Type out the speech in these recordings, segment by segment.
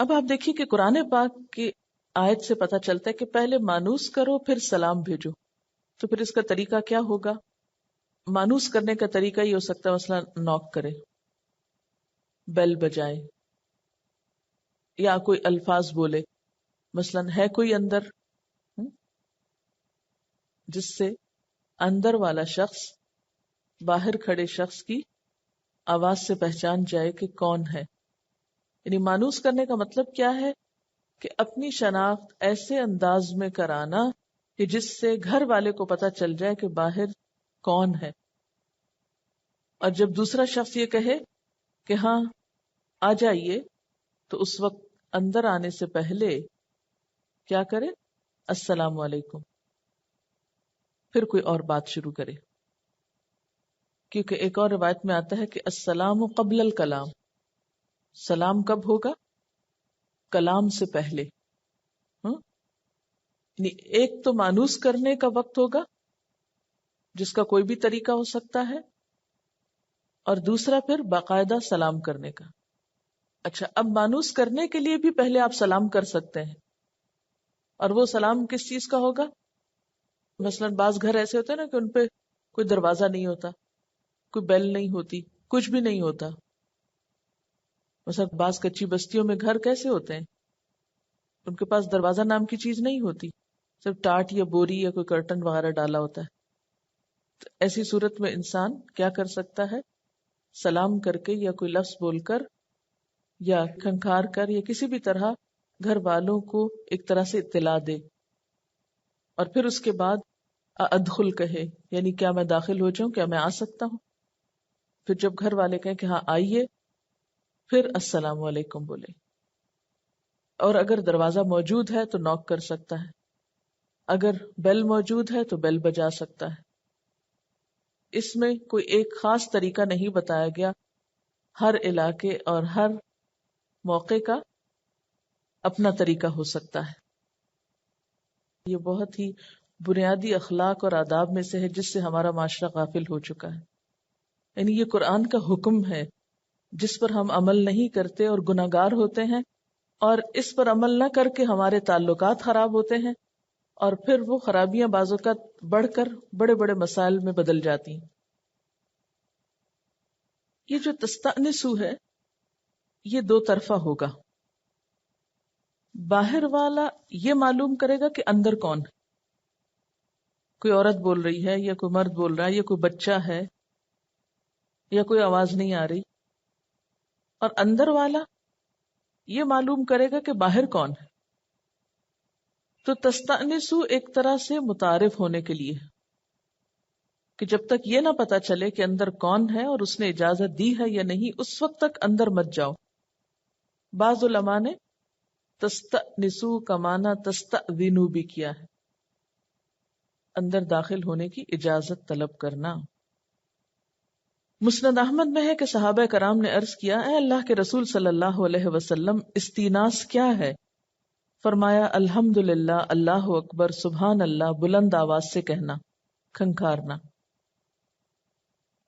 اب آپ دیکھیے کہ قرآن پاک کی آیت سے پتہ چلتا ہے کہ پہلے مانوس کرو پھر سلام بھیجو. تو پھر اس کا طریقہ کیا ہوگا؟ مانوس کرنے کا طریقہ یہ ہو سکتا ہے مثلا نوک کرے، بیل بجائے، یا کوئی الفاظ بولے، مثلا ہے کوئی اندر، جس سے اندر والا شخص باہر کھڑے شخص کی آواز سے پہچان جائے کہ کون ہے. یعنی مانوس کرنے کا مطلب کیا ہے کہ اپنی شناخت ایسے انداز میں کرانا کہ جس سے گھر والے کو پتہ چل جائے کہ باہر کون ہے. اور جب دوسرا شخص یہ کہے کہ ہاں آ جائیے، تو اس وقت اندر آنے سے پہلے کیا کرے؟ السلام علیکم، پھر کوئی اور بات شروع کرے. کیونکہ ایک اور روایت میں آتا ہے کہ السلام قبل الکلام، سلام کب ہوگا؟ کلام سے پہلے. یعنی ایک تو مانوس کرنے کا وقت ہوگا جس کا کوئی بھی طریقہ ہو سکتا ہے، اور دوسرا پھر باقاعدہ سلام کرنے کا. اچھا، اب مانوس کرنے کے لیے بھی پہلے آپ سلام کر سکتے ہیں، اور وہ سلام کس چیز کا ہوگا؟ مثلا بعض گھر ایسے ہوتے ہیں نا کہ ان پہ کوئی دروازہ نہیں ہوتا، کوئی بیل نہیں ہوتی، کچھ بھی نہیں ہوتا. مثلا بعض کچی بستیوں میں گھر کیسے ہوتے ہیں، ان کے پاس دروازہ نام کی چیز نہیں ہوتی، صرف ٹاٹ یا بوری یا کوئی کرٹن وغیرہ ڈالا ہوتا ہے. تو ایسی صورت میں انسان کیا کر سکتا ہے؟ سلام کر کے یا کوئی لفظ بول کر یا کھنکھار کر یا کسی بھی طرح گھر والوں کو ایک طرح سے اطلاع دے، اور پھر اس کے بعد ادخل کہے، یعنی کیا میں داخل ہو جاؤں، کیا میں آ سکتا ہوں. پھر جب گھر والے کہیں کہ ہاں آئیے، پھر السلام علیکم بولے. اور اگر دروازہ موجود ہے تو نوک کر سکتا ہے، اگر بیل موجود ہے تو بیل بجا سکتا ہے. اس میں کوئی ایک خاص طریقہ نہیں بتایا گیا، ہر علاقے اور ہر موقع کا اپنا طریقہ ہو سکتا ہے. یہ بہت ہی بنیادی اخلاق اور آداب میں سے ہے جس سے ہمارا معاشرہ غافل ہو چکا ہے. یعنی یہ قرآن کا حکم ہے جس پر ہم عمل نہیں کرتے اور گناہگار ہوتے ہیں، اور اس پر عمل نہ کر کے ہمارے تعلقات خراب ہوتے ہیں، اور پھر وہ خرابیاں بعض اوقات بڑھ کر بڑے بڑے مسائل میں بدل جاتی ہیں. یہ جو تستأنسوا ہے یہ دو طرفہ ہوگا. باہر والا یہ معلوم کرے گا کہ اندر کون ہے، کوئی عورت بول رہی ہے یا کوئی مرد بول رہا ہے یا کوئی بچہ ہے یا کوئی آواز نہیں آ رہی، اور اندر والا یہ معلوم کرے گا کہ باہر کون ہے. تو تستأنسوا ایک طرح سے متعارف ہونے کے لیے ہے کہ جب تک یہ نہ پتا چلے کہ اندر کون ہے اور اس نے اجازت دی ہے یا نہیں، اس وقت تک اندر مت جاؤ. بعض علماء نے تستأنسوا کا معنی تستأذنوا بھی کیا ہے، اندر داخل ہونے کی اجازت طلب کرنا. مسند احمد میں ہے کہ صحابہ کرام نے عرض کیا، اے اللہ کے رسول صلی اللہ علیہ وسلم، استیناس کیا ہے؟ فرمایا الحمدللہ، اللہ اکبر، سبحان اللہ، بلند آواز سے کہنا، کھنکھارنا.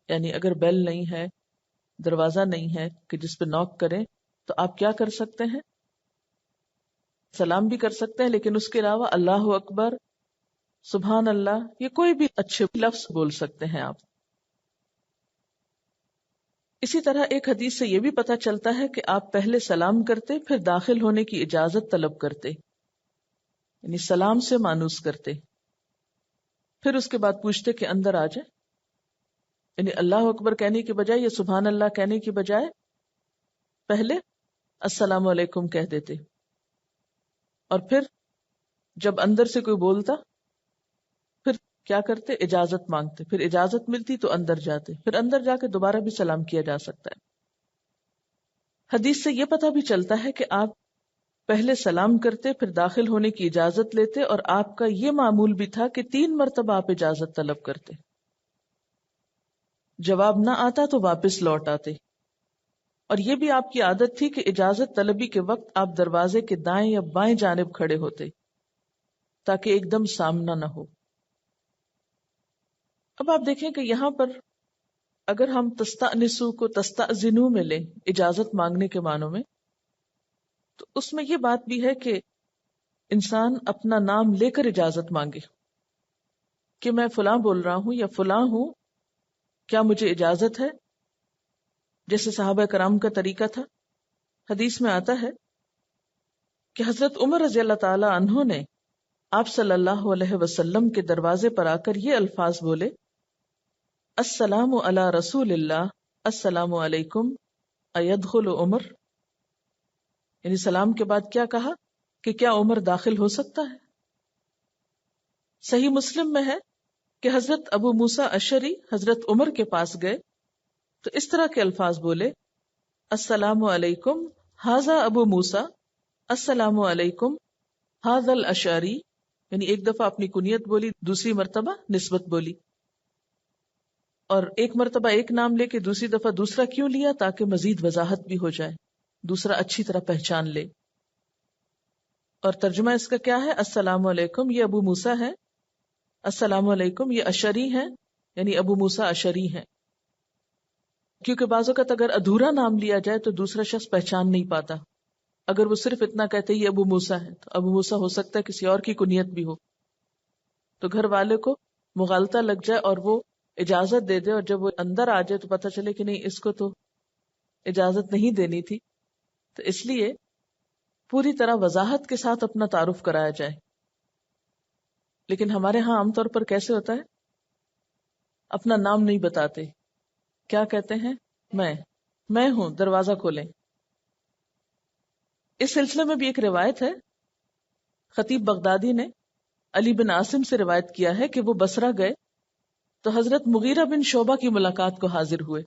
یعنی اگر بیل نہیں ہے، دروازہ نہیں ہے کہ جس پہ نوک کریں، تو آپ کیا کر سکتے ہیں؟ سلام بھی کر سکتے ہیں، لیکن اس کے علاوہ اللہ اکبر، سبحان اللہ، یہ کوئی بھی اچھے لفظ بول سکتے ہیں آپ. اسی طرح ایک حدیث سے یہ بھی پتہ چلتا ہے کہ آپ پہلے سلام کرتے، پھر داخل ہونے کی اجازت طلب کرتے، یعنی سلام سے مانوس کرتے، پھر اس کے بعد پوچھتے کہ اندر آ جائے. یعنی اللہ اکبر کہنے کی بجائے یا سبحان اللہ کہنے کی بجائے پہلے السلام علیکم کہہ دیتے، اور پھر جب اندر سے کوئی بولتا پھر کیا کرتے؟ اجازت مانگتے، پھر اجازت ملتی تو اندر جاتے، پھر اندر جا کے دوبارہ بھی سلام کیا جا سکتا ہے. حدیث سے یہ پتہ بھی چلتا ہے کہ آپ پہلے سلام کرتے، پھر داخل ہونے کی اجازت لیتے، اور آپ کا یہ معمول بھی تھا کہ 3 مرتبہ آپ اجازت طلب کرتے، جواب نہ آتا تو واپس لوٹ آتے. اور یہ بھی آپ کی عادت تھی کہ اجازت طلبی کے وقت آپ دروازے کے دائیں یا بائیں جانب کھڑے ہوتے تاکہ ایک دم سامنا نہ ہو. اب آپ دیکھیں کہ یہاں پر اگر ہم تستأنسوا کو تستأذنوا میں لیں، اجازت مانگنے کے معنوں میں، تو اس میں یہ بات بھی ہے کہ انسان اپنا نام لے کر اجازت مانگے کہ میں فلاں بول رہا ہوں یا فلاں ہوں، کیا مجھے اجازت ہے؟ جیسے صحابہ کرام کا طریقہ تھا. حدیث میں آتا ہے کہ حضرت عمر رضی اللہ تعالی عنہ نے آپ صلی اللہ علیہ وسلم کے دروازے پر آ کر یہ الفاظ بولے: السلام علی رسول اللہ، السلام علیکم ایدخل عمر. یعنی سلام کے بعد کیا کہا کہ کیا عمر داخل ہو سکتا ہے؟ صحیح مسلم میں ہے کہ حضرت ابو موسیٰ اشعری حضرت عمر کے پاس گئے تو اس طرح کے الفاظ بولے: السلام علیکم ھذا ابو موسیٰ، السلام علیکم ھذا الاشعری. یعنی ایک دفعہ اپنی کنیت بولی، دوسری مرتبہ نسبت بولی. اور ایک مرتبہ ایک نام لے کے دوسری دفعہ دوسرا کیوں لیا؟ تاکہ مزید وضاحت بھی ہو جائے، دوسرا اچھی طرح پہچان لے. اور ترجمہ اس کا کیا ہے؟ السلام علیکم یہ ابو موسیٰ ہے، السلام علیکم یہ اشعری ہیں، یعنی ابو موسیٰ اشعری ہیں. کیونکہ بعض اوقات اگر ادھورا نام لیا جائے تو دوسرا شخص پہچان نہیں پاتا. اگر وہ صرف اتنا کہتے یہ ابو موسیٰ ہے، تو ابو موسیٰ ہو سکتا ہے کسی اور کی کنیت بھی ہو، تو گھر والے کو مغالطہ لگ جائے اور وہ اجازت دے دے، اور جب وہ اندر آ جائے تو پتہ چلے کہ نہیں، اس کو تو اجازت نہیں دینی تھی. تو اس لیے پوری طرح وضاحت کے ساتھ اپنا تعارف کرایا جائے. لیکن ہمارے ہاں عام طور پر کیسے ہوتا ہے؟ اپنا نام نہیں بتاتے، کیا کہتے ہیں؟ میں ہوں، دروازہ کھولیں. اس سلسلے میں بھی ایک روایت ہے، خطیب بغدادی نے علی بن عاصم سے روایت کیا ہے کہ وہ بصرہ گئے تو حضرت مغیرہ بن شعبہ کی ملاقات کو حاضر ہوئے.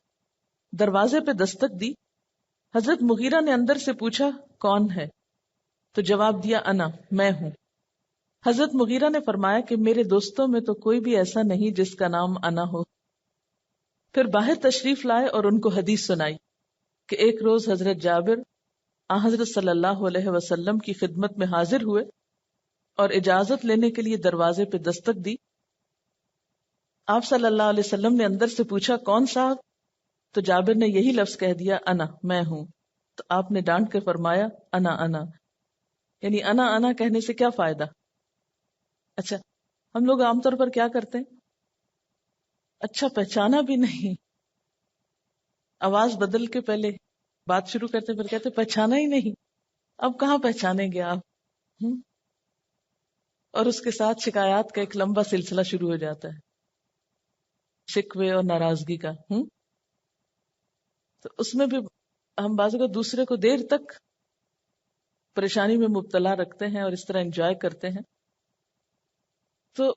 دروازے پہ دستک دی. حضرت مغیرہ نے اندر سے پوچھا کون ہے؟ تو جواب دیا انا، میں ہوں. حضرت مغیرہ نے فرمایا کہ میرے دوستوں میں تو کوئی بھی ایسا نہیں جس کا نام انا ہو. پھر باہر تشریف لائے اور ان کو حدیث سنائی کہ ایک روز حضرت جابر حضرت صلی اللہ علیہ وسلم کی خدمت میں حاضر ہوئے اور اجازت لینے کے لیے دروازے پہ دستک دی. آپ صلی اللہ علیہ وسلم نے اندر سے پوچھا کون صاحب؟ تو جابر نے یہی لفظ کہہ دیا انا، میں ہوں. تو آپ نے ڈانٹ کے فرمایا انا. یعنی انا کہنے سے کیا فائدہ؟ اچھا، ہم لوگ عام طور پر کیا کرتے ہیں؟ اچھا پہچانا بھی نہیں، آواز بدل کے پہلے بات شروع کرتے پھر کہتے پہچانا ہی نہیں. اب کہاں پہچانیں گے آپ؟ اور اس کے ساتھ شکایات کا ایک لمبا سلسلہ شروع ہو جاتا ہے، شکوے اور ناراضگی کا. تو اس میں بھی ہم بعض اوقات دوسرے کو دیر تک پریشانی میں مبتلا رکھتے ہیں اور اس طرح انجوائے کرتے ہیں. تو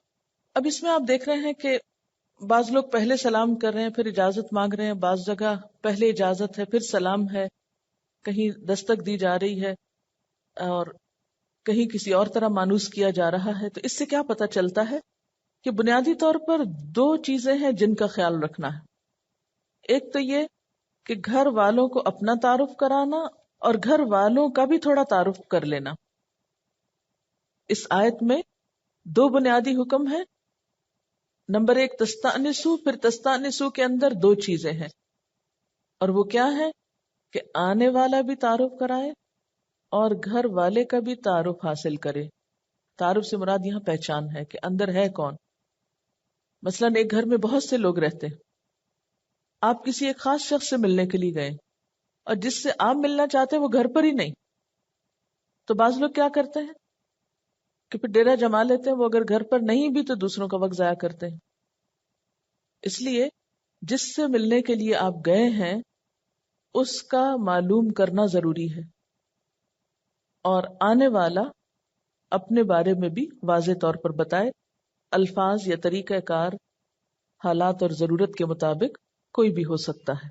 اب اس میں آپ دیکھ رہے ہیں کہ بعض لوگ پہلے سلام کر رہے ہیں پھر اجازت مانگ رہے ہیں، بعض جگہ پہلے اجازت ہے پھر سلام ہے، کہیں دستک دی جا رہی ہے اور کہیں کسی اور طرح مانوس کیا جا رہا ہے. تو اس سے کیا پتہ چلتا ہے کہ بنیادی طور پر دو چیزیں ہیں جن کا خیال رکھنا ہے. ایک تو یہ کہ گھر والوں کو اپنا تعارف کرانا اور گھر والوں کا بھی تھوڑا تعارف کر لینا. اس آیت میں دو بنیادی حکم ہیں. نمبر ایک تستأنسو، پھر تستأنسو کے اندر دو چیزیں ہیں، اور وہ کیا ہے کہ آنے والا بھی تعارف کرائے اور گھر والے کا بھی تعارف حاصل کرے. تعارف سے مراد یہاں پہچان ہے کہ اندر ہے کون. مثلا ایک گھر میں بہت سے لوگ رہتے ہیں، آپ کسی ایک خاص شخص سے ملنے کے لیے گئے اور جس سے آپ ملنا چاہتے ہیں وہ گھر پر ہی نہیں، تو بعض لوگ کیا کرتے ہیں کہ پھر ڈیرا جما لیتے ہیں. وہ اگر گھر پر نہیں بھی تو دوسروں کا وقت ضائع کرتے ہیں. اس لیے جس سے ملنے کے لیے آپ گئے ہیں اس کا معلوم کرنا ضروری ہے، اور آنے والا اپنے بارے میں بھی واضح طور پر بتائے. الفاظ یا طریقہ کار حالات اور ضرورت کے مطابق کوئی بھی ہو سکتا ہے.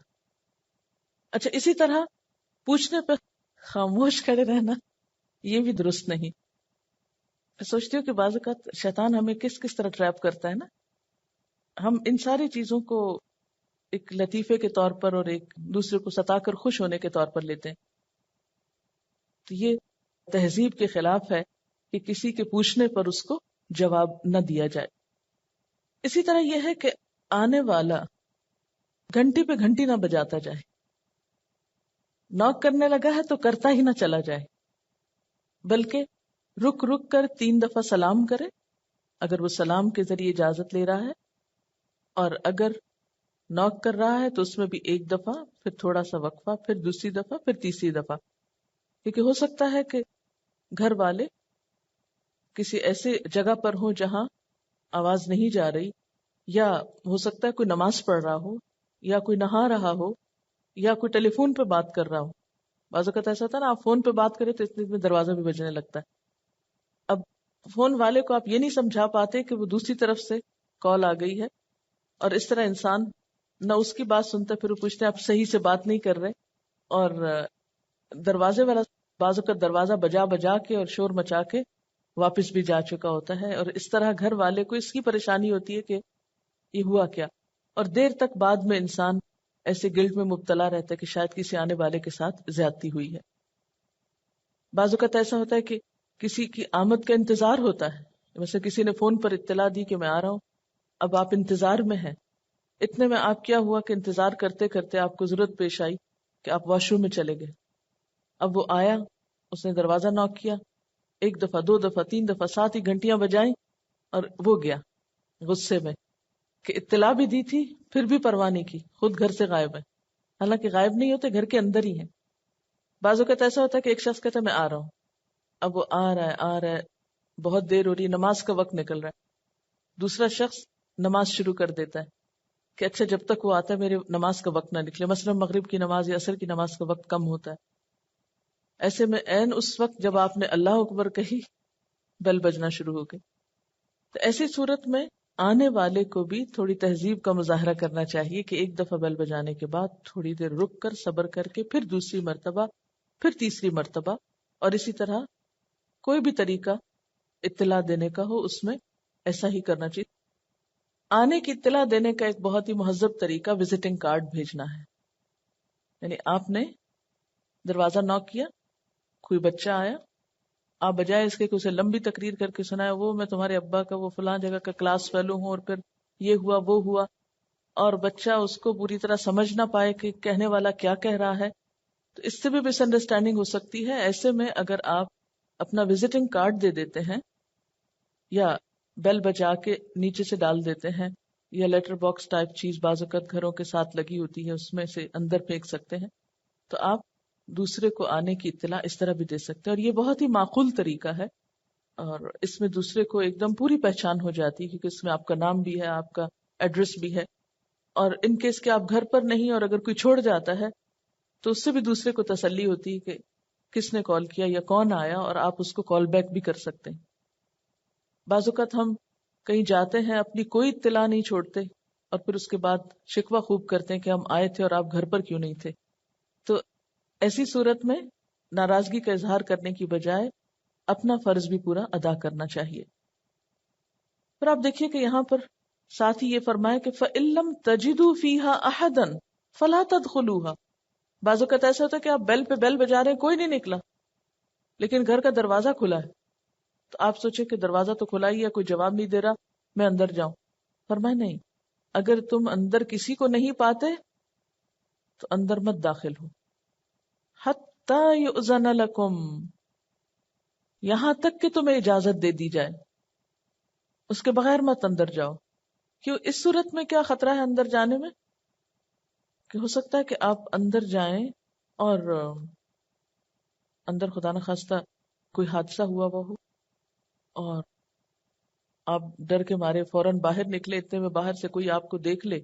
اچھا، اسی طرح پوچھنے پہ خاموش کھڑے رہنا یہ بھی درست نہیں. سوچتی ہوں کہ بعض اوقات شیطان ہمیں کس کس طرح ٹریپ کرتا ہے نا. ہم ان ساری چیزوں کو ایک لطیفے کے طور پر اور ایک دوسرے کو ستا کر خوش ہونے کے طور پر لیتے ہیں. تو یہ تہذیب کے خلاف ہے کہ کسی کے پوچھنے پر اس کو جواب نہ دیا جائے. اسی طرح یہ ہے کہ آنے والا گھنٹی پہ گھنٹی نہ بجاتا جائے. ناک کرنے لگا ہے تو کرتا ہی نہ چلا جائے. بلکہ رک رک کر 3 دفعہ سلام کرے اگر وہ سلام کے ذریعے اجازت لے رہا ہے، اور اگر نوک کر رہا ہے تو اس میں بھی 1 دفعہ، پھر تھوڑا سا وقفہ، پھر دوسری دفعہ، پھر تیسری دفعہ. کیونکہ ہو سکتا ہے کہ گھر والے کسی ایسے جگہ پر ہوں جہاں آواز نہیں جا رہی، یا ہو سکتا ہے کوئی نماز پڑھ رہا ہو، یا کوئی نہا رہا ہو، یا کوئی ٹیلی فون پہ بات کر رہا ہو. بعض اوقات ایسا ہوتا ہے نا، آپ فون پہ بات کریں تو اتنے میں دروازہ بھی بجنے لگتا ہے. اب فون والے کو آپ یہ نہیں سمجھا پاتے کہ وہ دوسری طرف سے کال آ گئی ہے، اور اس طرح انسان نہ اس کی بات سنتا، پھر وہ پوچھتے ہیں آپ صحیح سے بات نہیں کر رہے. اور دروازے والا بعض اوقات دروازہ بجا بجا کے اور شور مچا کے واپس بھی جا چکا ہوتا ہے، اور اس طرح گھر والے کو اس کی پریشانی ہوتی ہے کہ یہ ہوا کیا، اور دیر تک بعد میں انسان ایسے گلٹ میں مبتلا رہتا ہے کہ شاید کسی آنے والے کے ساتھ زیادتی ہوئی ہے. بعض اوقات ایسا ہوتا ہے کہ کسی کی آمد کا انتظار ہوتا ہے، مثلا کسی نے فون پر اطلاع دی کہ میں آ رہا ہوں، اب آپ انتظار میں ہیں. اتنے میں آپ کیا ہوا کہ انتظار کرتے کرتے آپ کو ضرورت پیش آئی کہ آپ واش روم میں چلے گئے. اب وہ آیا، اس نے دروازہ نوک کیا، 1 دفعہ 2 دفعہ 3 دفعہ، 7 ہی گھنٹیاں بجائیں، اور وہ گیا غصے میں کہ اطلاع بھی دی تھی پھر بھی پرواہ نہیں کی، خود گھر سے غائب ہے. حالانکہ غائب نہیں ہوتے، گھر کے اندر ہی ہیں. بعض اوقات ایسا ہوتا ہے کہ ایک شخص کہتا ہے میں آ رہا ہوں، اب وہ آ رہا ہے، بہت دیر ہو رہی ہے، نماز کا وقت نکل رہا ہے. دوسرا شخص نماز شروع کر دیتا ہے کہ اچھا جب تک وہ آتا ہے میرے نماز کا وقت نہ نکلے، مثلا مغرب کی نماز یا عصر کی نماز کا وقت کم ہوتا ہے. ایسے میں عین اس وقت جب آپ نے اللہ اکبر کہی، بیل بجنا شروع ہو گئی. تو ایسی صورت میں آنے والے کو بھی تھوڑی تہذیب کا مظاہرہ کرنا چاہیے کہ 1 دفعہ بیل بجانے کے بعد تھوڑی دیر رک کر صبر کر کے پھر دوسری مرتبہ، پھر تیسری مرتبہ، اور اسی طرح کوئی بھی طریقہ اطلاع دینے کا ہو اس میں ایسا ہی کرنا چاہیے. آنے کی اطلاع دینے کا ایک بہت ہی مہذب طریقہ وزٹنگ کارڈ بھیجنا ہے. یعنی آپ نے دروازہ نوک کیا، کوئی بچہ آیا، آپ بجائے اس کے کہ اسے لمبی تقریر کر کے سنائے، وہ میں تمہارے ابا کا وہ فلاں جگہ کا کلاس فیلو ہوں، اور پھر یہ ہوا وہ ہوا، اور بچہ اس کو پوری طرح سمجھ نہ پائے کہ کہنے والا کیا کہہ رہا ہے، تو اس سے بھی مس انڈرسٹینڈنگ ہو سکتی ہے. ایسے میں اگر آپ اپنا وزٹنگ کارڈ دے دیتے ہیں، یا بیل بجا کے نیچے سے ڈال دیتے ہیں، یا لیٹر باکس ٹائپ چیز بعض اوقات گھروں کے ساتھ لگی ہوتی ہے، اس میں سے اندر پھینک سکتے ہیں، تو آپ دوسرے کو آنے کی اطلاع اس طرح بھی دے سکتے ہیں. اور یہ بہت ہی معقول طریقہ ہے، اور اس میں دوسرے کو ایک دم پوری پہچان ہو جاتی ہے، کیونکہ اس میں آپ کا نام بھی ہے، آپ کا ایڈریس بھی ہے. اور ان کیس کہ آپ گھر پر نہیں اور اگر کوئی چھوڑ جاتا ہے تو اس سے بھی دوسرے کو تسلی ہوتی ہے کہ کس نے کال کیا یا کون آیا، اور آپ اس کو کال بیک بھی کر سکتے ہیں. بعض اوقات ہم کہیں جاتے ہیں، اپنی کوئی اطلاع نہیں چھوڑتے، اور پھر اس کے بعد شکوہ خوب کرتے ہیں کہ ہم آئے تھے اور آپ گھر پر کیوں نہیں تھے. تو ایسی صورت میں ناراضگی کا اظہار کرنے کی بجائے اپنا فرض بھی پورا ادا کرنا چاہیے. پھر آپ دیکھیے کہ یہاں پر ساتھ ہی یہ فرمایا کہ فَإِن لَّمْ تَجِدُوا فِيهَا أَحَدًا فَلَا تَدْخُلُوهَا. بعض اوقات ایسا ہوتا ہے کہ آپ بیل پہ بیل بجا رہے ہیں، کوئی نہیں نکلا، لیکن گھر کا دروازہ کھلا ہے، تو آپ سوچے کہ دروازہ تو کھلا ہی ہے، کوئی جواب نہیں دے رہا، میں اندر جاؤں. فرمایا نہیں، اگر تم اندر کسی کو نہیں پاتے تو اندر مت داخل ہو، حَتَّى يُؤْذَنَ لَكُمْ، یہاں تک کہ تمہیں اجازت دے دی جائے، اس کے بغیر مت اندر جاؤ. کیوں؟ اس صورت میں کیا خطرہ ہے اندر جانے میں، کہ ہو سکتا ہے کہ آپ اندر جائیں اور اندر خدا نخواستہ کوئی حادثہ ہوا ہوا ہو، اور آپ ڈر کے مارے فوراً باہر نکلے، اتنے میں باہر سے کوئی آپ کو دیکھ لے،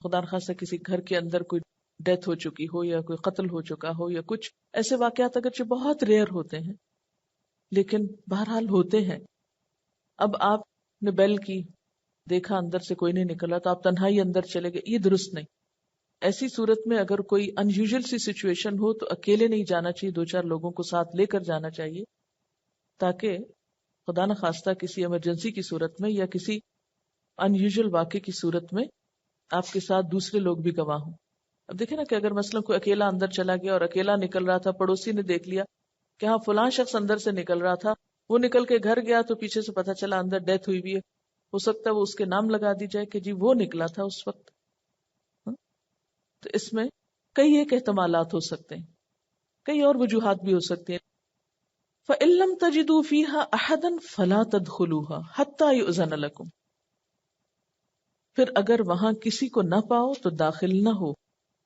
خدا نخواستہ کسی گھر کے اندر کوئی ڈیتھ ہو چکی ہو یا کوئی قتل ہو چکا ہو یا کچھ ایسے واقعات اگرچہ بہت ریئر ہوتے ہیں لیکن بہرحال ہوتے ہیں. اب آپ نے بیل کی، دیکھا اندر سے کوئی نہیں نکلا، تو آپ تنہائی اندر چلے گئے، یہ درست نہیں. ایسی صورت میں اگر کوئی ان یوزل سی سچویشن ہو تو اکیلے نہیں جانا چاہیے، 2-4 لوگوں کو ساتھ لے کر جانا چاہیے، تاکہ خدا نخواستہ کسی ایمرجنسی کی صورت میں یا کسی ان یوزل واقعے کی صورت میں آپ کے ساتھ دوسرے لوگ بھی گواہ ہوں. اب دیکھیں نا کہ اگر مثلا کوئی اکیلا اندر چلا گیا اور اکیلا نکل رہا تھا، پڑوسی نے دیکھ لیا کہ ہاں فلاں شخص اندر سے نکل رہا تھا، وہ نکل کے گھر گیا تو پیچھے سے پتا چلا اندر ڈیتھ ہوئی بھی ہے، ہو سکتا ہے وہ اس کے نام لگا دی جائے کہ جی وہ نکلا تھا اس وقت. تو اس میں کئی ایک احتمالات ہو سکتے ہیں، کئی اور وجوہات بھی ہو سکتی ہیں. فَإِن لَّمْ تَجِدُوا فِيهَا أَحَدًا فَلَا تَدْخُلُوهَا حَتَّى يُؤْذَنَ لَكُمْ، پھر اگر وہاں کسی کو نہ پاؤ تو داخل نہ ہو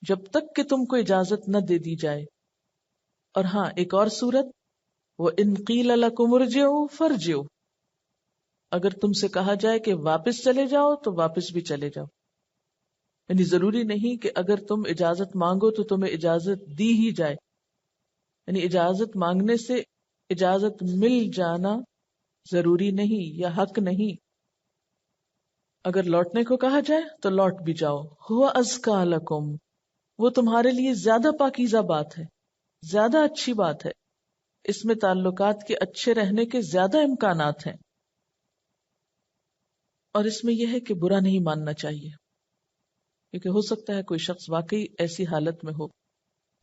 جب تک کہ تم کو اجازت نہ دے دی جائے. اور ہاں ایک اور صورت، وَإِن قِيلَ لَكُمُ ارْجِعُوا فَارْجِعُوا، اگر تم سے کہا جائے کہ واپس چلے جاؤ تو واپس بھی چلے جاؤ. یعنی ضروری نہیں کہ اگر تم اجازت مانگو تو تمہیں اجازت دی ہی جائے، یعنی اجازت مانگنے سے اجازت مل جانا ضروری نہیں یا حق نہیں. اگر لوٹنے کو کہا جائے تو لوٹ بھی جاؤ. ہوا ازکا لکم، وہ تمہارے لیے زیادہ پاکیزہ بات ہے، زیادہ اچھی بات ہے، اس میں تعلقات کے اچھے رہنے کے زیادہ امکانات ہیں. اور اس میں یہ ہے کہ برا نہیں ماننا چاہیے، کیونکہ ہو سکتا ہے کوئی شخص واقعی ایسی حالت میں ہو،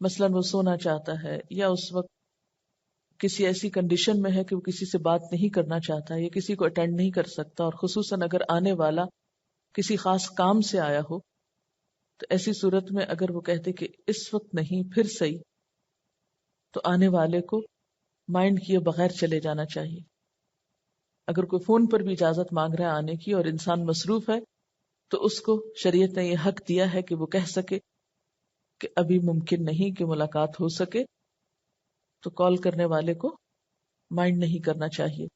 مثلا وہ سونا چاہتا ہے یا اس وقت کسی ایسی کنڈیشن میں ہے کہ وہ کسی سے بات نہیں کرنا چاہتا یا کسی کو اٹینڈ نہیں کر سکتا، اور خصوصاً اگر آنے والا کسی خاص کام سے آیا ہو تو ایسی صورت میں اگر وہ کہتے کہ اس وقت نہیں پھر صحیح، تو آنے والے کو مائنڈ کیے بغیر چلے جانا چاہیے. اگر کوئی فون پر بھی اجازت مانگ رہا ہے آنے کی اور انسان مصروف ہے تو اس کو شریعت نے یہ حق دیا ہے کہ وہ کہہ سکے کہ ابھی ممکن نہیں کہ ملاقات ہو سکے، تو کال کرنے والے کو مائنڈ نہیں کرنا چاہیے.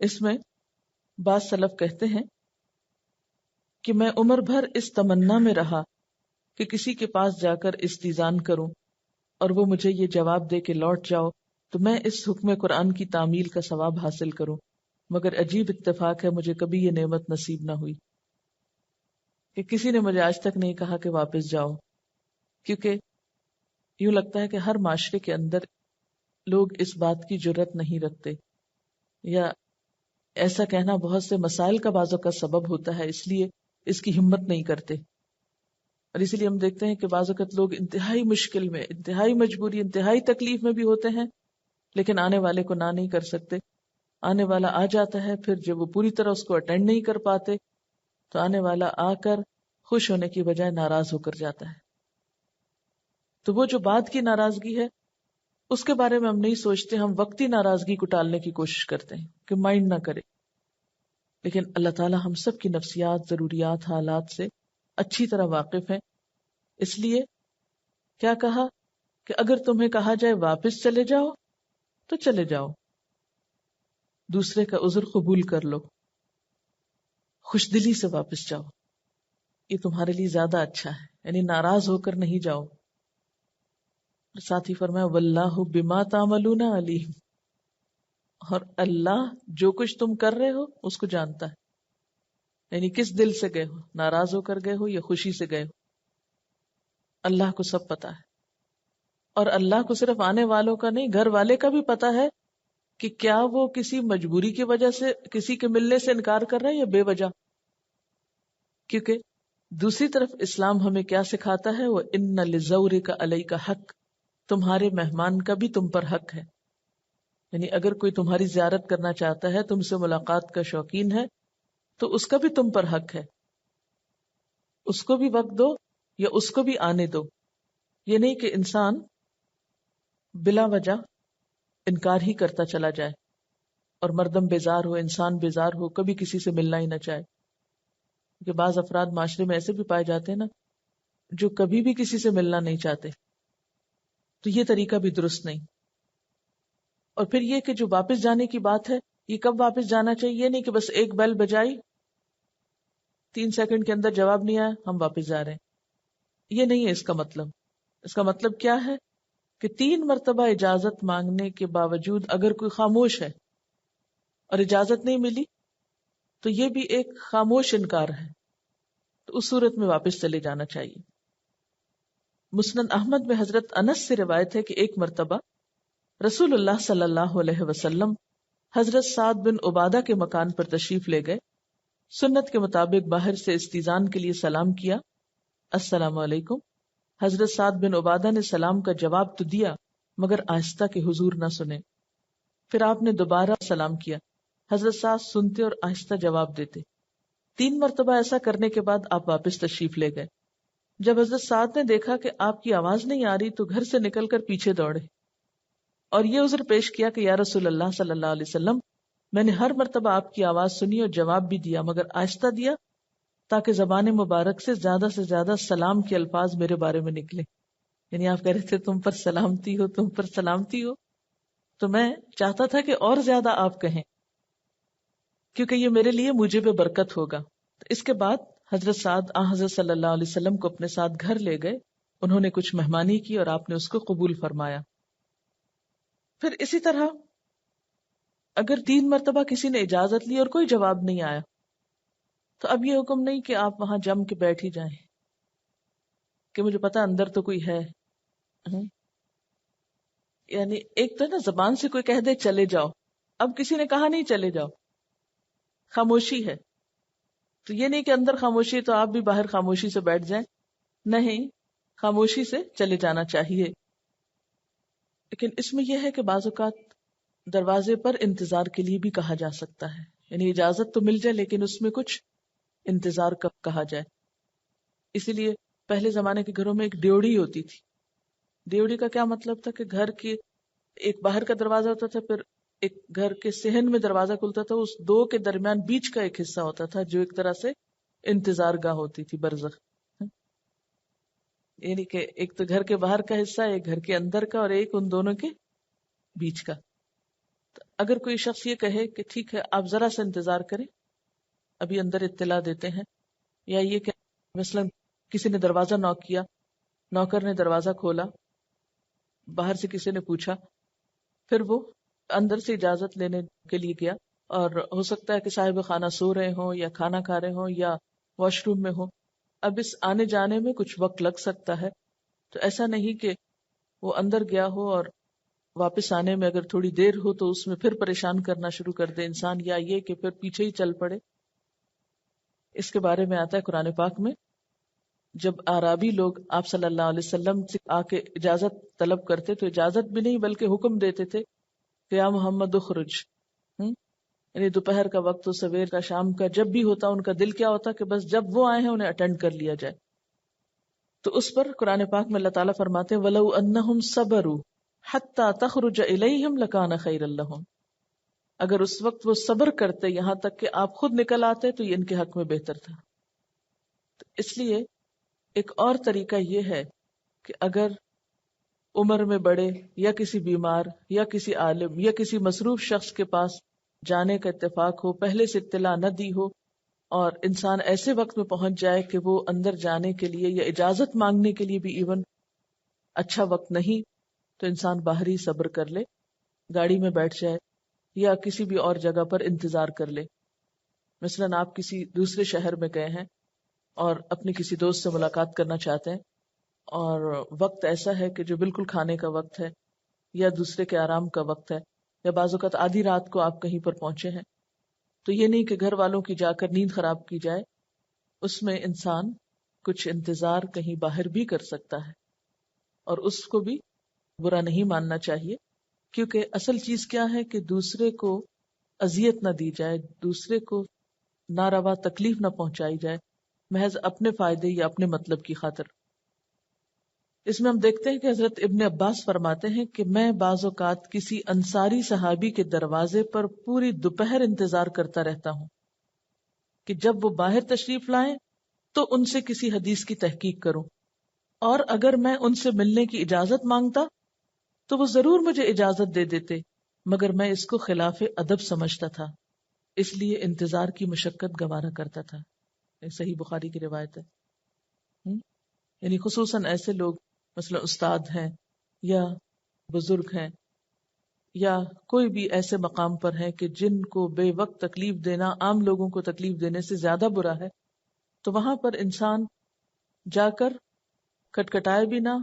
اس میں بعض سلف کہتے ہیں کہ میں عمر بھر اس تمنا میں رہا کہ کسی کے پاس جا کر استیزان کروں اور وہ مجھے یہ جواب دے کہ لوٹ جاؤ تو میں اس حکم قرآن کی تعمیل کا ثواب حاصل کروں، مگر عجیب اتفاق ہے مجھے کبھی یہ نعمت نصیب نہ ہوئی کہ کسی نے مجھے آج تک نہیں کہا کہ واپس جاؤ. کیونکہ یوں لگتا ہے کہ ہر معاشرے کے اندر لوگ اس بات کی جرت نہیں رکھتے، یا ایسا کہنا بہت سے مسائل کا بعض اوقات سبب ہوتا ہے، اس لیے اس کی ہمت نہیں کرتے. اور اسی لیے ہم دیکھتے ہیں کہ بعض اوقات لوگ انتہائی مشکل میں، انتہائی مجبوری، انتہائی تکلیف میں بھی ہوتے ہیں لیکن آنے والے کو نہ نہیں کر سکتے. آنے والا آ جاتا ہے، پھر جب وہ پوری طرح اس کو اٹینڈ نہیں کر پاتے تو آنے والا آ کر خوش ہونے کی بجائے ناراض ہو کر جاتا ہے. تو وہ جو بات کی ناراضگی ہے اس کے بارے میں ہم نہیں سوچتے، ہم وقتی ناراضگی کو ٹالنے کی کوشش کرتے ہیں کہ مائنڈ نہ کرے. لیکن اللہ تعالیٰ ہم سب کی نفسیات، ضروریات، حالات سے اچھی طرح واقف ہیں. اس لیے کیا کہا کہ اگر تمہیں کہا جائے واپس چلے جاؤ تو چلے جاؤ، دوسرے کا عذر قبول کر لو، خوش دلی سے واپس جاؤ، یہ تمہارے لیے زیادہ اچھا ہے. یعنی ناراض ہو کر نہیں جاؤ. ساتھ ہی فرمایا واللہ بما تعملون علیم، اور اللہ جو کچھ تم کر رہے ہو اس کو جانتا ہے. یعنی کس دل سے گئے ہو، ناراض ہو کر گئے ہو یا خوشی سے گئے ہو، اللہ کو سب پتا ہے. اور اللہ کو صرف آنے والوں کا نہیں، گھر والے کا بھی پتا ہے کہ کیا وہ کسی مجبوری کی وجہ سے کسی کے ملنے سے انکار کر رہے ہیں یا بے وجہ. کیونکہ دوسری طرف اسلام ہمیں کیا سکھاتا ہے، وہ ان لزورک علیک حق، تمہارے مہمان کا بھی تم پر حق ہے. یعنی اگر کوئی تمہاری زیارت کرنا چاہتا ہے، تم سے ملاقات کا شوقین ہے، تو اس کا بھی تم پر حق ہے. اس کو بھی وقت دو یا اس کو بھی آنے دو. یہ نہیں کہ انسان بلا وجہ انکار ہی کرتا چلا جائے اور مردم بیزار ہو، انسان بیزار ہو، کبھی کسی سے ملنا ہی نہ چاہے. کہ بعض افراد معاشرے میں ایسے بھی پائے جاتے ہیں نا جو کبھی بھی کسی سے ملنا نہیں چاہتے، تو یہ طریقہ بھی درست نہیں. اور پھر یہ کہ جو واپس جانے کی بات ہے، یہ کب واپس جانا چاہیے؟ یہ نہیں کہ بس ایک بیل بجائی 3 سیکنڈ کے اندر جواب نہیں آیا ہم واپس جا رہے ہیں، یہ نہیں ہے اس کا مطلب. اس کا مطلب کیا ہے کہ 3 مرتبہ اجازت مانگنے کے باوجود اگر کوئی خاموش ہے اور اجازت نہیں ملی تو یہ بھی ایک خاموش انکار ہے، تو اس صورت میں واپس چلے جانا چاہیے. مسند احمد میں حضرت انس سے روایت ہے کہ ایک مرتبہ رسول اللہ صلی اللہ علیہ وسلم حضرت سعد بن عبادہ کے مکان پر تشریف لے گئے. سنت کے مطابق باہر سے استیزان کے لیے سلام کیا، السلام علیکم. حضرت سعد بن عبادہ نے سلام کا جواب تو دیا مگر آہستہ کہ حضور نہ سنے. پھر آپ نے دوبارہ سلام کیا، حضرت سعد سنتے اور آہستہ جواب دیتے. 3 مرتبہ ایسا کرنے کے بعد آپ واپس تشریف لے گئے. جب حضرت سعد نے دیکھا کہ آپ کی آواز نہیں آ رہی تو گھر سے نکل کر پیچھے دوڑے. اور یہ عذر پیش کیا کہ یا رسول اللہ صلی اللہ علیہ وسلم، میں نے ہر مرتبہ آپ کی آواز سنی اور جواب بھی دیا، مگر آہستہ دیا تاکہ زبان مبارک سے زیادہ سلام کے الفاظ میرے بارے میں نکلے. یعنی آپ کہہ رہے تھے تم پر سلامتی ہو، تم پر سلامتی ہو، تو میں چاہتا تھا کہ اور زیادہ آپ کہیں، کیونکہ یہ میرے لیے موجب برکت ہوگا. تو اس کے بعد حضرت سعد حضرت صلی اللہ علیہ وسلم کو اپنے ساتھ گھر لے گئے. انہوں نے کچھ مہمانی کی اور آپ نے اس کو قبول فرمایا. پھر اسی طرح اگر 3 مرتبہ کسی نے اجازت لی اور کوئی جواب نہیں آیا، تو اب یہ حکم نہیں کہ آپ وہاں جم کے بیٹھ ہی جائیں کہ مجھے پتا اندر تو کوئی ہے. یعنی ایک تو نا زبان سے کوئی کہہ دے چلے جاؤ، اب کسی نے کہا نہیں چلے جاؤ، خاموشی ہے، تو یہ نہیں کہ اندر خاموشی ہے تو آپ بھی باہر خاموشی سے بیٹھ جائیں، نہیں، خاموشی سے چلے جانا چاہیے. لیکن اس میں یہ ہے کہ بعض اوقات دروازے پر انتظار کے لیے بھی کہا جا سکتا ہے، یعنی اجازت تو مل جائے لیکن اس میں کچھ انتظار کا کہا جائے. اسی لیے پہلے زمانے کے گھروں میں ایک ڈیوڑی ہوتی تھی. ڈیوڑی کا کیا مطلب تھا کہ گھر کی ایک باہر کا دروازہ ہوتا تھا، پھر ایک گھر کے صحن میں دروازہ کھلتا تھا، اس دو کے درمیان بیچ کا ایک حصہ ہوتا تھا جو ایک طرح سے انتظار گاہ ہوتی تھی، برزخ. یعنی کہ ایک تو گھر کے باہر کا حصہ، ایک گھر کے اندر کا، اور ایک ان دونوں کے بیچ کا. تو اگر کوئی شخص یہ کہے کہ ٹھیک ہے آپ ذرا سا انتظار کریں، ابھی اندر اطلاع دیتے ہیں، یا یہ کہ مثلا کسی نے دروازہ نوک کیا، نوکر نے دروازہ کھولا، باہر سے کسی نے پوچھا، پھر وہ اندر سے اجازت لینے کے لیے گیا، اور ہو سکتا ہے کہ صاحب خانہ سو رہے ہوں یا کھانا کھا رہے ہوں یا واش روم میں ہوں. اب اس آنے جانے میں کچھ وقت لگ سکتا ہے، تو ایسا نہیں کہ وہ اندر گیا ہو اور واپس آنے میں اگر تھوڑی دیر ہو تو اس میں پھر پریشان کرنا شروع کر دے انسان، یا یہ کہ پھر پیچھے ہی چل پڑے. اس کے بارے میں آتا ہے قرآن پاک میں، جب اعرابی لوگ آپ صلی اللہ علیہ وسلم سے آ کے اجازت طلب کرتے تو اجازت بھی نہیں بلکہ حکم دیتے تھے کہ یا محمد اخرج. یعنی دوپہر کا وقت ہو، سویر کا، شام کا، جب بھی ہوتا ان کا دل کیا ہوتا کہ بس جب وہ آئے ہیں انہیں اٹینڈ کر لیا جائے. تو اس پر قرآن پاک میں اللہ تعالیٰ فرماتے ہیں وَلَوْ أَنَّهُمْ صَبَرُوا حَتَّى تَخْرُجَ إِلَيْهِمْ لَكَانَ خَيْرًا لَهُمْ. اگر اس وقت وہ صبر کرتے یہاں تک کہ آپ خود نکل آتے تو یہ ان کے حق میں بہتر تھا. تو اس لیے ایک اور طریقہ یہ ہے کہ اگر عمر میں بڑے یا کسی بیمار یا کسی عالم یا کسی مصروف شخص کے پاس جانے کا اتفاق ہو، پہلے سے اطلاع نہ دی ہو، اور انسان ایسے وقت میں پہنچ جائے کہ وہ اندر جانے کے لیے یا اجازت مانگنے کے لیے بھی ایون اچھا وقت نہیں، تو انسان باہر ہی صبر کر لے، گاڑی میں بیٹھ جائے یا کسی بھی اور جگہ پر انتظار کر لے. مثلاً آپ کسی دوسرے شہر میں گئے ہیں اور اپنے کسی دوست سے ملاقات کرنا چاہتے ہیں، اور وقت ایسا ہے کہ جو بالکل کھانے کا وقت ہے یا دوسرے کے آرام کا وقت ہے، یا بعض اوقات آدھی رات کو آپ کہیں پر پہنچے ہیں، تو یہ نہیں کہ گھر والوں کی جا کر نیند خراب کی جائے، اس میں انسان کچھ انتظار کہیں باہر بھی کر سکتا ہے، اور اس کو بھی برا نہیں ماننا چاہیے، کیونکہ اصل چیز کیا ہے کہ دوسرے کو اذیت نہ دی جائے، دوسرے کو ناروا تکلیف نہ پہنچائی جائے محض اپنے فائدے یا اپنے مطلب کی خاطر. اس میں ہم دیکھتے ہیں کہ حضرت ابن عباس فرماتے ہیں کہ میں بعض اوقات کسی انصاری صحابی کے دروازے پر پوری دوپہر انتظار کرتا رہتا ہوں کہ جب وہ باہر تشریف لائیں تو ان سے کسی حدیث کی تحقیق کروں، اور اگر میں ان سے ملنے کی اجازت مانگتا تو وہ ضرور مجھے اجازت دے دیتے، مگر میں اس کو خلاف ادب سمجھتا تھا، اس لیے انتظار کی مشقت گوارا کرتا تھا. یہ صحیح بخاری کی روایت ہے. یعنی خصوصاً ایسے لوگ مثلا استاد ہیں یا بزرگ ہیں یا کوئی بھی ایسے مقام پر ہیں کہ جن کو بے وقت تکلیف دینا عام لوگوں کو تکلیف دینے سے زیادہ برا ہے، تو وہاں پر انسان جا کر کٹکھٹائے بھی نہ،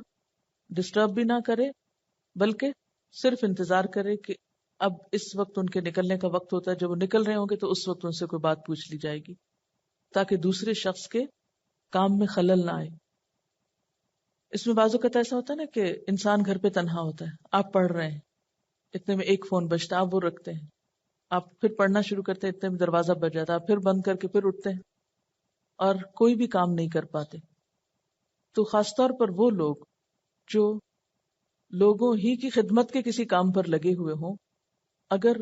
ڈسٹرب بھی نہ کرے، بلکہ صرف انتظار کرے کہ اب اس وقت ان کے نکلنے کا وقت ہوتا ہے، جب وہ نکل رہے ہوں گے تو اس وقت ان سے کوئی بات پوچھ لی جائے گی تاکہ دوسرے شخص کے کام میں خلل نہ آئے. اس میں بعض اوقات ایسا ہوتا ہے نا کہ انسان گھر پہ تنہا ہوتا ہے، آپ پڑھ رہے ہیں، اتنے میں ایک فون بجتا، آپ وہ رکھتے ہیں، آپ پھر پڑھنا شروع کرتے ہیں، اتنے میں دروازہ بج جاتا ہے، آپ پھر بند کر کے پھر اٹھتے ہیں اور کوئی بھی کام نہیں کر پاتے. تو خاص طور پر وہ لوگ جو لوگوں ہی کی خدمت کے کسی کام پر لگے ہوئے ہوں، اگر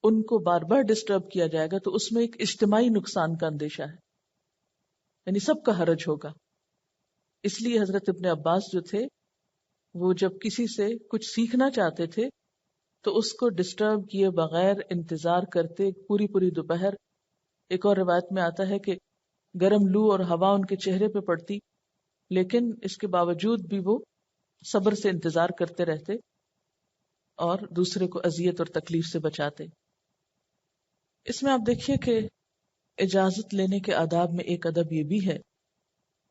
ان کو بار بار ڈسٹرب کیا جائے گا تو اس میں ایک اجتماعی نقصان کا اندیشہ ہے، یعنی سب کا حرج ہوگا. اس لیے حضرت ابن عباس جو تھے وہ جب کسی سے کچھ سیکھنا چاہتے تھے تو اس کو ڈسٹرب کیے بغیر انتظار کرتے پوری پوری دوپہر. ایک اور روایت میں آتا ہے کہ گرم لو اور ہوا ان کے چہرے پہ پڑتی، لیکن اس کے باوجود بھی وہ صبر سے انتظار کرتے رہتے اور دوسرے کو اذیت اور تکلیف سے بچاتے. اس میں آپ دیکھیے کہ اجازت لینے کے آداب میں ایک ادب یہ بھی ہے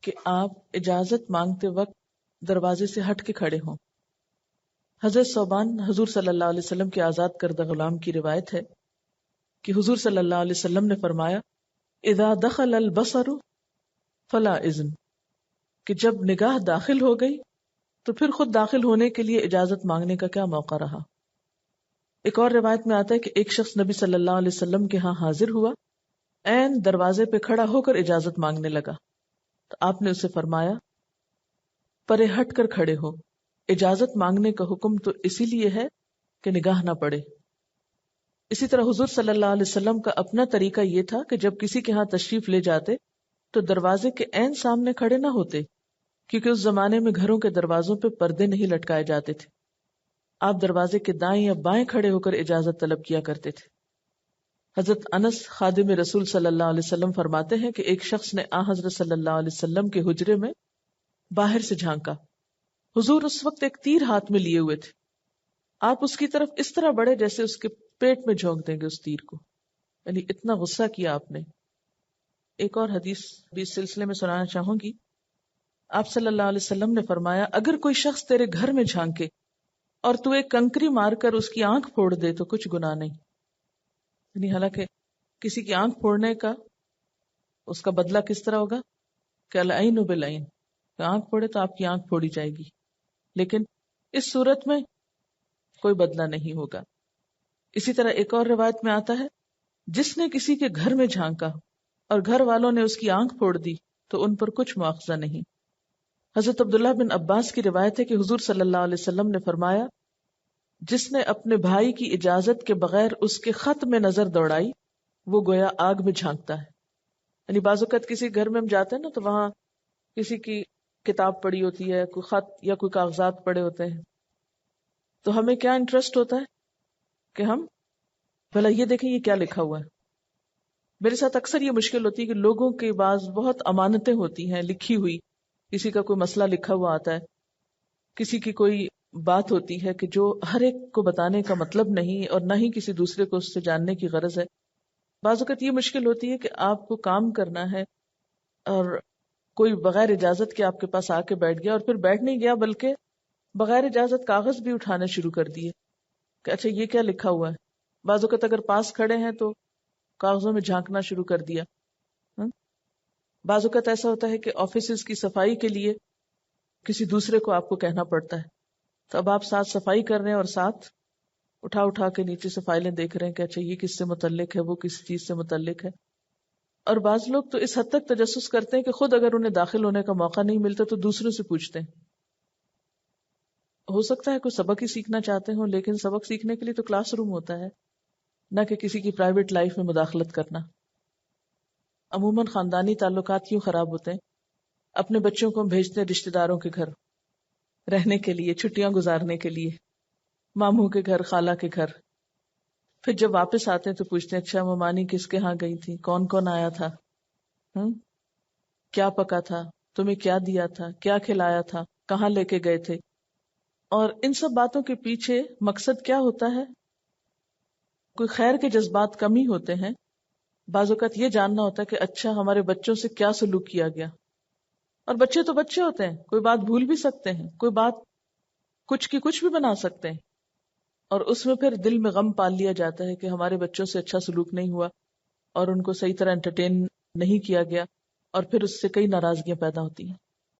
کہ آپ اجازت مانگتے وقت دروازے سے ہٹ کے کھڑے ہوں. حضرت ثوبان حضور صلی اللہ علیہ وسلم کے آزاد کردہ غلام کی روایت ہے کہ حضور صلی اللہ علیہ وسلم نے فرمایا اذا دخل البصر فلا اذن، کہ جب نگاہ داخل ہو گئی تو پھر خود داخل ہونے کے لیے اجازت مانگنے کا کیا موقع رہا. ایک اور روایت میں آتا ہے کہ ایک شخص نبی صلی اللہ علیہ وسلم کے ہاں حاضر ہوا، عین دروازے پہ کھڑا ہو کر اجازت مانگنے لگا تو آپ نے اسے فرمایا پرے ہٹ کر کھڑے ہو. اجازت مانگنے کا حکم تو اسی لیے ہے کہ نگاہ نہ پڑے. اسی طرح حضور صلی اللہ علیہ وسلم کا اپنا طریقہ یہ تھا کہ جب کسی کے ہاں تشریف لے جاتے تو دروازے کے عین سامنے کھڑے نہ ہوتے، کیونکہ اس زمانے میں گھروں کے دروازوں پہ پردے نہیں لٹکائے جاتے تھے. آپ دروازے کے دائیں یا بائیں کھڑے ہو کر اجازت طلب کیا کرتے تھے. حضرت انس خادم رسول صلی اللہ علیہ وسلم فرماتے ہیں کہ ایک شخص نے حضرت صلی اللہ علیہ وسلم کے حجرے میں باہر سے جھانکا. حضور اس وقت ایک تیر ہاتھ میں لیے ہوئے تھے. آپ اس کی طرف اس طرح بڑھے جیسے اس کے پیٹ میں جھونک دیں گے اس تیر کو، یعنی اتنا غصہ کیا آپ نے. ایک اور حدیث بھی اس سلسلے میں سنانا چاہوں گی. آپ صلی اللہ علیہ وسلم نے فرمایا اگر کوئی شخص تیرے گھر میں جھانکے اور تو ایک کنکری مار کر اس کی آنکھ پھوڑ دے تو کچھ گناہ نہیں. یعنی حالانکہ کسی کی آنکھ پھوڑنے کا اس کا بدلہ کس طرح ہوگا کہ العین بالعین، آنکھ پھوڑے تو آپ کی آنکھ پھوڑی جائے گی، لیکن اس صورت میں کوئی بدلہ نہیں ہوگا. اسی طرح ایک اور روایت میں آتا ہے جس نے کسی کے گھر میں جھانکا اور گھر والوں نے اس کی آنکھ پھوڑ دی تو ان پر کچھ مواخذہ نہیں. حضرت عبداللہ بن عباس کی روایت ہے کہ حضور صلی اللہ علیہ وسلم نے فرمایا جس نے اپنے بھائی کی اجازت کے بغیر اس کے خط میں نظر دوڑائی وہ گویا آگ میں جھانکتا ہے. یعنی بعض اوقات کسی گھر میں ہم جاتے ہیں نا تو وہاں کسی کی کتاب پڑی ہوتی ہے، کوئی خط یا کوئی کاغذات پڑے ہوتے ہیں، تو ہمیں کیا انٹرسٹ ہوتا ہے کہ ہم بھلا یہ دیکھیں یہ کیا لکھا ہوا ہے. میرے ساتھ اکثر یہ مشکل ہوتی ہے کہ لوگوں کے بعض بہت امانتیں ہوتی ہیں لکھی ہوئی، کسی کا کوئی مسئلہ لکھا ہوا آتا ہے، کسی کی کوئی بات ہوتی ہے کہ جو ہر ایک کو بتانے کا مطلب نہیں اور نہ ہی کسی دوسرے کو اس سے جاننے کی غرض ہے. بعض اوقات یہ مشکل ہوتی ہے کہ آپ کو کام کرنا ہے اور کوئی بغیر اجازت کے آپ کے پاس آ کے بیٹھ گیا اور پھر بیٹھ نہیں گیا بلکہ بغیر اجازت کاغذ بھی اٹھانا شروع کر دیے کہ اچھا یہ کیا لکھا ہوا ہے. بعض اوقات اگر پاس کھڑے ہیں تو کاغذوں میں جھانکنا شروع کر دیا. بعض اوقات ایسا ہوتا ہے کہ آفیسز کی صفائی کے لیے کسی دوسرے کو آپ کو کہنا پڑتا ہے، تو اب آپ ساتھ صفائی کر رہے ہیں اور ساتھ اٹھا کے نیچے سے فائلیں دیکھ رہے ہیں کہ اچھا یہ کس سے متعلق ہے، وہ کس چیز سے متعلق ہے. اور بعض لوگ تو اس حد تک تجسس کرتے ہیں کہ خود اگر انہیں داخل ہونے کا موقع نہیں ملتا تو دوسروں سے پوچھتے ہیں. ہو سکتا ہے کوئی سبق ہی سیکھنا چاہتے ہوں، لیکن سبق سیکھنے کے لیے تو کلاس روم ہوتا ہے، نہ کہ کسی کی پرائیویٹ لائف میں مداخلت کرنا. عموماً خاندانی تعلقات کیوں خراب ہوتے ہیں؟ اپنے بچوں کو ہم بھیجتے ہیں رشتہ داروں کے گھر رہنے کے لیے، چھٹیاں گزارنے کے لیے، ماموں کے گھر، خالہ کے گھر. پھر جب واپس آتے ہیں تو پوچھتے ہیں اچھا ممانی کس کے ہاں گئی تھی، کون کون آیا تھا، کیا پکا تھا، تمہیں کیا دیا تھا، کیا کھلایا تھا، کہاں لے کے گئے تھے. اور ان سب باتوں کے پیچھے مقصد کیا ہوتا ہے؟ کوئی خیر کے جذبات کم ہی ہوتے ہیں. بعض اوقات یہ جاننا ہوتا ہے کہ اچھا ہمارے بچوں سے کیا سلوک کیا گیا. اور بچے تو بچے ہوتے ہیں، کوئی بات بھول بھی سکتے ہیں، کوئی بات کچھ کی کچھ بھی بنا سکتے ہیں، اور اس میں پھر دل میں غم پال لیا جاتا ہے کہ ہمارے بچوں سے اچھا سلوک نہیں ہوا اور ان کو صحیح طرح انٹرٹین نہیں کیا گیا، اور پھر اس سے کئی ناراضگیاں پیدا ہوتی ہیں.